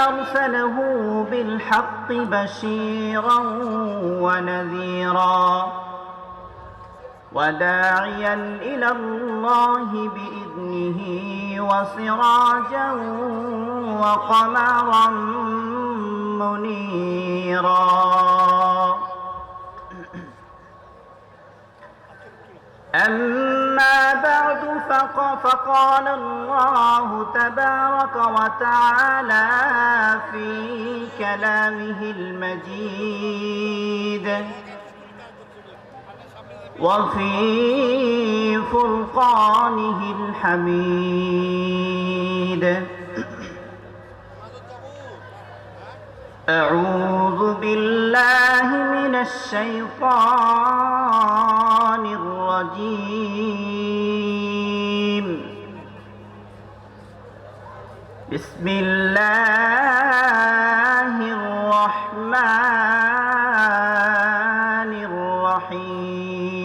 أرسله بالحق بشيرا ونذيرا وداعيا إلى الله بإذنه وسراجا وقمرا منيرا أما بعد فقال الله تبارك وتعالى في كلامه المجيد وفي فرقانه الحميد أعوذ بالله من الشيطان الرجيم بسم الله الرحمن الرحيم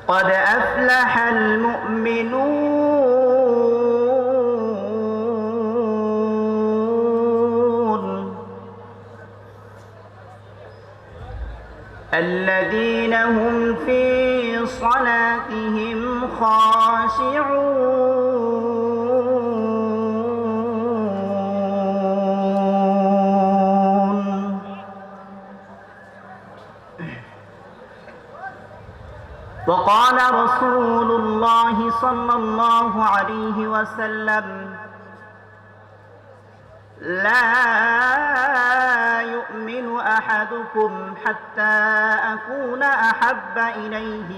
قد أفلح المؤمنون الذين هم في صلاتهم خاشعون وقال رسول الله صلى الله عليه وسلم لا يؤمن أحدكم حتى أكون أحب إليه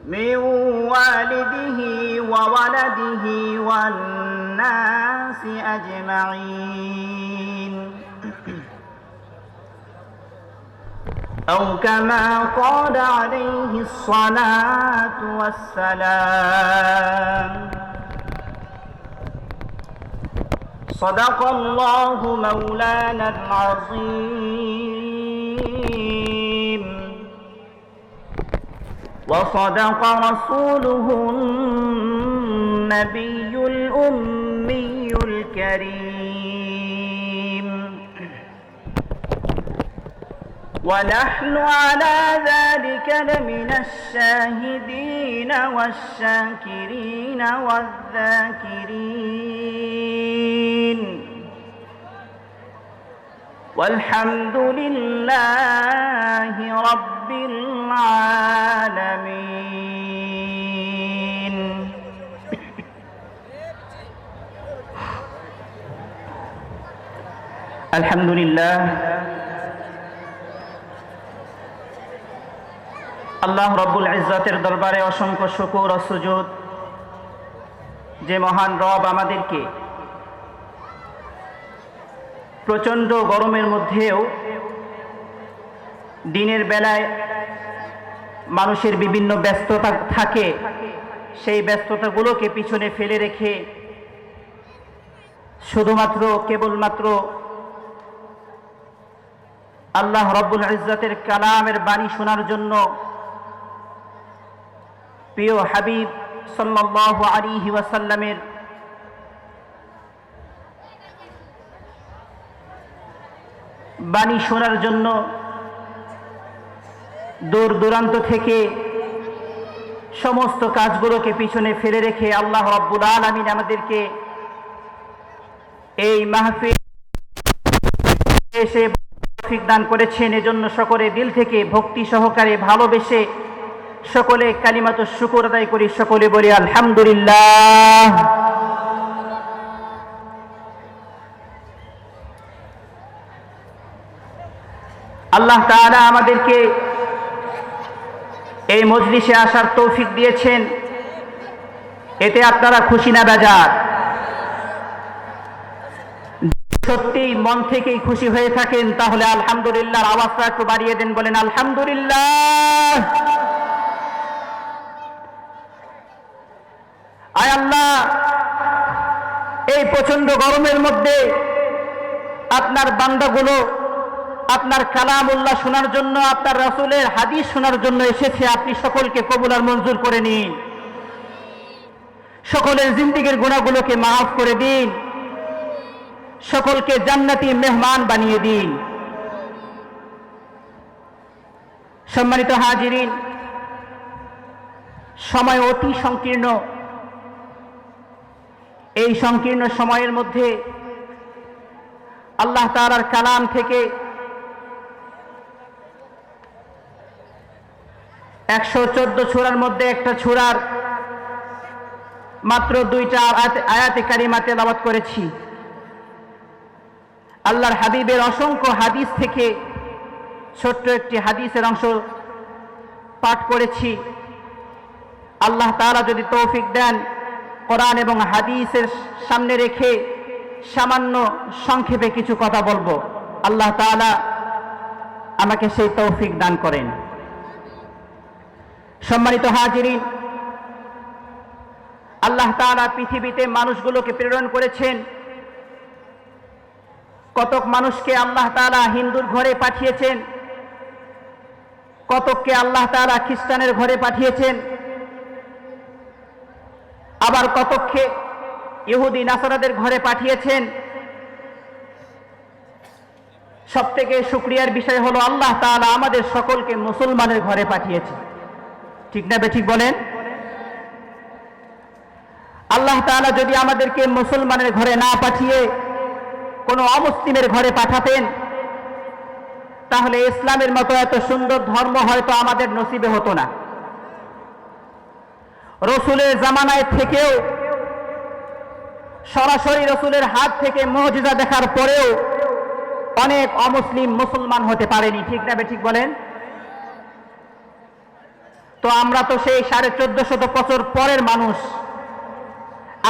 من والده وولده والناس أجمعين أو كما قال عليه الصلاة والسلام صدق الله مولانا العظيم وصدق رسوله النبي الأمي الكريم ونحن على ذلك لمن الشاهدين والشاكرين والذاكرين والحمد لله رب العالمين الحمد لله আল্লাহ রব্বুল ইজ্জতের দরবারে অসংখ্য শুকর ও সুজুদ যে মহান রব আমাদেরকে প্রচণ্ড গরমের মধ্যেও দিনের বেলায় মানুষের বিভিন্ন ব্যস্ততা থাকে, সেই ব্যস্ততাগুলোকে পিছনে ফেলে রেখে শুধুমাত্র কেবলমাত্র আল্লাহ রব্বুল ইজ্জতের কালামের বাণী শোনার জন্য প্রিয় হাবিব সাল্লাল্লাহু আলাইহি ওয়াসাল্লামের বাণী শোনার জন্য দূর দূরান্ত থেকে সমস্ত কাজগুলোকে পিছনে ফেলে রেখে আল্লাহ রাব্বুল আলামিন আমাদেরকে এই মাহফিল এসে তৌফিক দান করেছেন। এজন্য সকলে দিল থেকে ভক্তি সহকারে ভালোবেসে সকলে কালিমাতুশ শুকর আদায় করি, সকলে বলি আলহামদুলিল্লাহ। আল্লাহ তাআলা আমাদেরকে এই মজলিসে আসার তৌফিক দিয়েছেন, এতে আপনারা খুশি না বেজার? সত্যি মন থেকেই খুশি হয়ে থাকেন তাহলে আলহামদুলিল্লাহর আওয়াজটা একটু বাড়িয়ে দেন, বলেন আলহামদুলিল্লাহ। আয় আল্লাহ, এই প্রচন্ড গরমের মধ্যে আপনার বান্দাগুলো আপনার কালামুল্লাহ শোনার জন্য, আপনার রাসূলের হাদিস শোনার জন্য এসেছে। আপনি সকলকে কবুল আর মঞ্জুর করে নিন, সকলের জিন্দেগীর গুনাহগুলোকে মাফ করে দিন, সকলকে জান্নাতি মেহমান বানিয়ে দিন। সম্মানিত হাজিরিন, সময় অতি সংকীর্ণ। এই সংকীর্ণ সময়ের মধ্যে আল্লাহ তাআলার কালাম থেকে 114 সূরার মধ্যে একটা সূরার মাত্র 2টা আয়াতে কারিমা তেলাওয়াত করেছি। আল্লাহর হাবিবের অসংখ্য হাদিস থেকে ছোট্ট একটি হাদিসের অংশ পাঠ করেছি। আল্লাহ তাআলা যদি তৌফিক দেন, কোরআন এবং হাদিসের সামনে রেখে সামান্য সংক্ষেপে কিছু কথা বলবো। আল্লাহ তাআলা আমাকে সেই তৌফিক দান করেন। সম্মানিত হাজিরিন, আল্লাহ তাআলা পৃথিবীতে মানুষগুলোকে প্রেরণ করেছেন। কতক মানুষকে আল্লাহ তাআলা হিন্দুর ঘরে পাঠিয়েছেন, কতককে আল্লাহ তাআলা খ্রিস্টানের ঘরে পাঠিয়েছেন, আবার কতককে ইহুদি নাসারাদের ঘরে পাঠিয়েছেন। সবথেকে শুকরিয়ার বিষয় হলো আল্লাহ তাআলা আমাদের সকলকে মুসলমানের ঘরে পাঠিয়েছেন। ঠিক না বেঠিক বলেন? আল্লাহ তাআলা যদি আমাদেরকে মুসলমানের ঘরে না পাঠিয়ে কোনো অমুসলিমের ঘরে পাঠাতেন, তাহলে ইসলামের মতো এত সুন্দর ধর্ম হয়তো আমাদের নসিবে হতো না। রসুলের জামানায় থেকেও, সরাসরি রসুলের হাত থেকে মুজিজা দেখার পরেও অনেক অমুসলিম মুসলমান হতে পারেনি। ঠিক না বেঠিক বলেন? তো আমরা তো সেই 1450 বছর পরের মানুষ।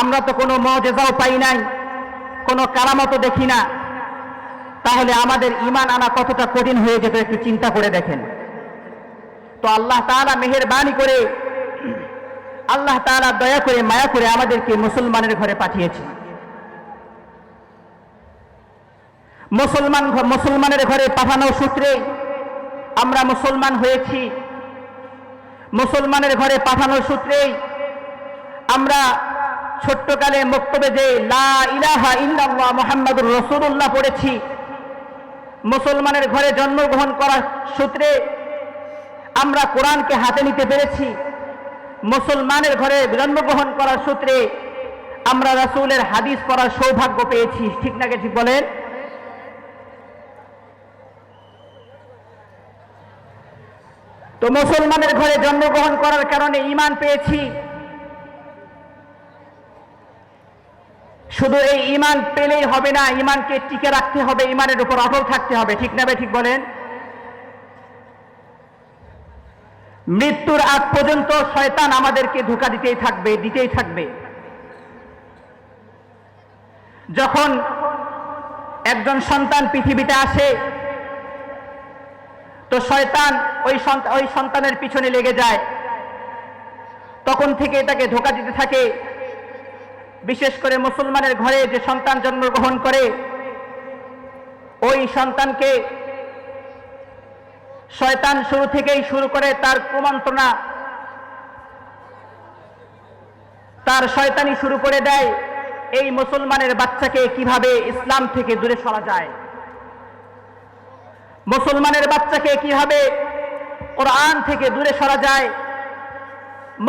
আমরা তো কোনো মুজিজাও পাই নাই, কোনো কারামতও দেখি না। তাহলে আমাদের ঈমান আনা কতটা কঠিন হয়ে যেত একটু চিন্তা করে দেখেন। তো আল্লাহ তাআলা মেহেরবানি করে, আল্লাহ তাআলা দয়া করে, মায়া করে আমাদেরকে মুসলমানের ঘরে পাঠিয়েছে। মুসলমানের ঘরে পাঠানোর সূত্রে আমরা মুসলমান হয়েছি। মুসলমানের ঘরে পাঠানোর সূত্রেই আমরা ছোট্টকালে মক্তবে যে লা ইলাহা ইল্লাল্লাহ মুহাম্মাদুর রাসূলুল্লাহ পড়েছি। মুসলমানের ঘরে জন্মগ্রহণ করার সূত্রে আমরা কোরআনকে হাতে নিতে পেরেছি। মুসলমানের ঘরে জন্মগ্রহণ করার সূত্রে আমরা রাসূলের হাদিস পড়ার সৌভাগ্য পেয়েছি। ঠিক না ঠিক বলেন? তো মুসলমানের ঘরে জন্মগ্রহণ করার কারণে ঈমান পেয়েছি। শুধু এই ঈমান পেলেই হবে না, ঈমানকে টিকে রাখতে হবে, ঈমানের উপর অটল থাকতে হবে। ঠিক না ঠিক বলেন? মৃত্যুর আগ পর্যন্ত শয়তান আমাদেরকে ধোঁকা দিতেই থাকবে। যখন একজন সন্তান পৃথিবীতে আসে, তো শয়তান ওই সন্তানের পিছনে লেগে যায়। তখন থেকে তাকে ধোঁকা দিতে থাকে। বিশেষ করে মুসলমানের ঘরে যে সন্তান জন্মগ্রহণ করে, ওই সন্তানকে শয়তান শুরু থেকেই শুরু করে তার কুমন্ত্রণা, তার শয়তানি শুরু করে দেয় এই মুসলমানের বাচ্চাকে কিভাবে ইসলাম থেকে দূরে সরা যায়, মুসলমানের বাচ্চাকে কিভাবে কোরআন থেকে দূরে সরা যায়,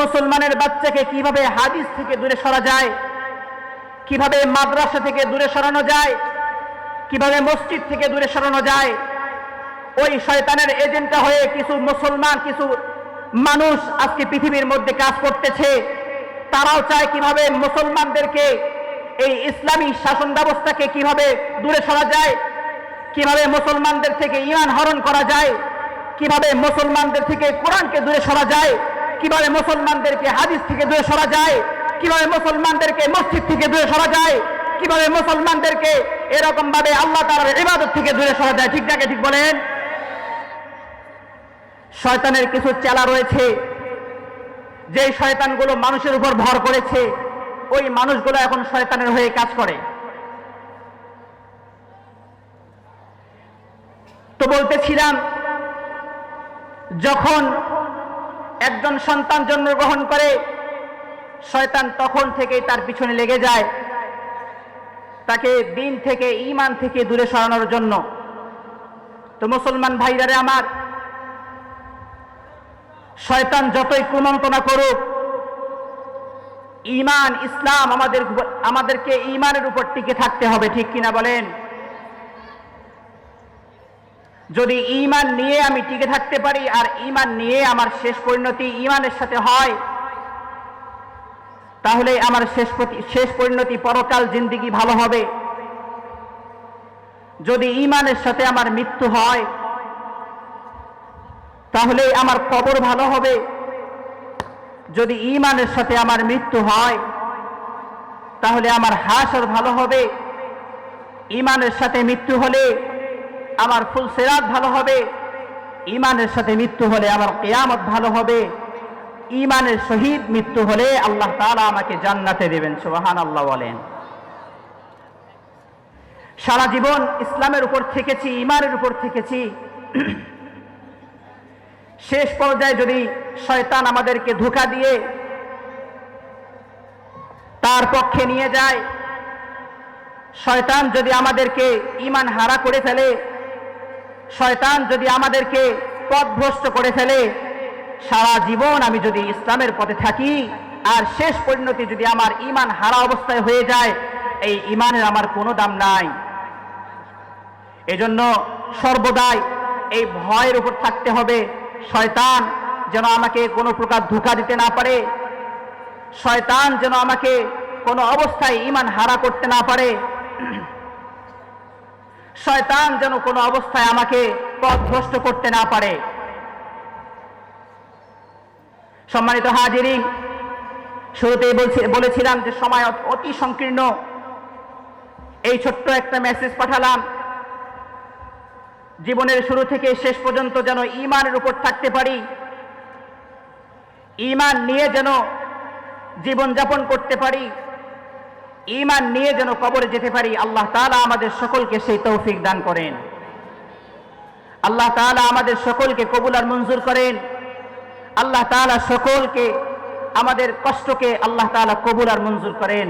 মুসলমানের বাচ্চাকে কিভাবে হাদিস থেকে দূরে সরা যায়, কিভাবে মাদ্রাসা থেকে দূরে সরানো যায়, কিভাবে মসজিদ থেকে দূরে সরানো যায়। ওই শয়তানের এজেন্টটা হয়ে কিছু মুসলমান, কিছু মানুষ আজকে পৃথিবীর মধ্যে কাজ করতেছে। তারাও চায় কিভাবে মুসলমানদেরকে এই ইসলামী শাসন ব্যবস্থাকে কিভাবে দূরে সরা যায়, কিভাবে মুসলমানদের থেকে ঈমান হরণ করা যায়, কিভাবে মুসলমানদের থেকে কোরআনকে দূরে সরা যায়, কিভাবে মুসলমানদেরকে হাদিস থেকে দূরে সরা যায়, কিভাবে মুসলমানদেরকে মসজিদ থেকে দূরে সরা যায়, কিভাবে মুসলমানদেরকে এরকম ভাবে আল্লাহ তাআলার ইবাদত থেকে দূরে সরা যায়। ঠিক নাকি ঠিক বলেন? শয়তানের কিছু চেলা রয়েছে, যে শয়তানগুলো মানুষের উপর ভর করেছে, ওই মানুষগুলো এখন শয়তানের হয়ে কাজ করে। তো বলতেছিলাম, যখন একজন সন্তান জন্মগ্রহণ করে শয়তান তখন থেকেই তার পিছনে লেগে যায় তাকে দিন থেকে, ঈমান থেকে দূরে সরানোর জন্য। তো মুসলমান ভাইরারে আমার, শয়তান যতই কুমন্ত্রণা করুক, ঈমান ইসলাম আমাদেরকে ঈমানের উপর টিকে থাকতে হবে, ঠিক কিনা বলেন? যদি ঈমান নিয়ে আমি টিকে থাকতে পারি আর ঈমান নিয়ে আমার শেষ পরিণতি ঈমানের সাথে হয়, তাহলে আমার শেষ পরিণতি পরকাল জিন্দেগি ভালো হবে। যদি ঈমানের সাথে আমার মৃত্যু হয়, তাহলে আমার কবর ভালো হবে। যদি ঈমানের সাথে আমার মৃত্যু হয়, তাহলে আমার হাশর ভালো হবে। ঈমানের সাথে মৃত্যু হলে আমার ফুলসিরাত ভালো হবে। ঈমানের সাথে মৃত্যু হলে আমার কিয়ামত ভালো হবে। ঈমানের সহিত মৃত্যু হলে আল্লাহ তাআলা আমাকে জান্নাতে দেবেন। সুবহানাল্লাহ বলেন। সারা জীবন ইসলামের উপর থেকেছি, ঈমানের উপর থেকেছি। শেষ পর্যায়ে যদি শয়তান আমাদেরকে ধোঁকা দিয়ে তার পক্ষে নিয়ে যায়, শয়তান যদি আমাদেরকে ঈমান হারা করে ফেলে, শয়তান যদি আমাদেরকে পথভ্রষ্ট করে ফেলে, সারা জীবন আমি যদি ইসলামের পথে থাকি আর শেষ পরিণতি যদি আমার ঈমান হারা অবস্থায় হয়ে যায়, এই ঈমানের আমার কোনো দাম নাই। এজন্য সর্বদাই এই ভয়ের উপর থাকতে হবে, শয়তান যেন আমাকে কোনো প্রকার ধোঁকা দিতে না পারে, শয়তান যেন আমাকে কোনো অবস্থায় ঈমান হারা করতে না পারে, শয়তান যেন কোনো অবস্থায় আমাকে পথভ্রষ্ট করতে না পারে। সম্মানিত হাজিরিন, শুরুতেই বলেছিলাম যে সময় অতি সংকীর্ণ। এই ছোট্ট একটা মেসেজ পাঠালাম, জীবনের শুরু থেকে শেষ পর্যন্ত যেন ঈমানের উপর থাকতে পারি, ঈমান নিয়ে যেন জীবনযাপন করতে পারি, ঈমান নিয়ে যেন কবরে যেতে পারি। আল্লাহ তাআলা আমাদের সকলকে সেই তৌফিক দান করেন। আল্লাহ তাআলা আমাদের সকলকে কবুল আর মঞ্জুর করেন। আল্লাহ তাআলা সকলকে, আমাদের কষ্টকে আল্লাহ তাআলা কবুল আর মঞ্জুর করেন।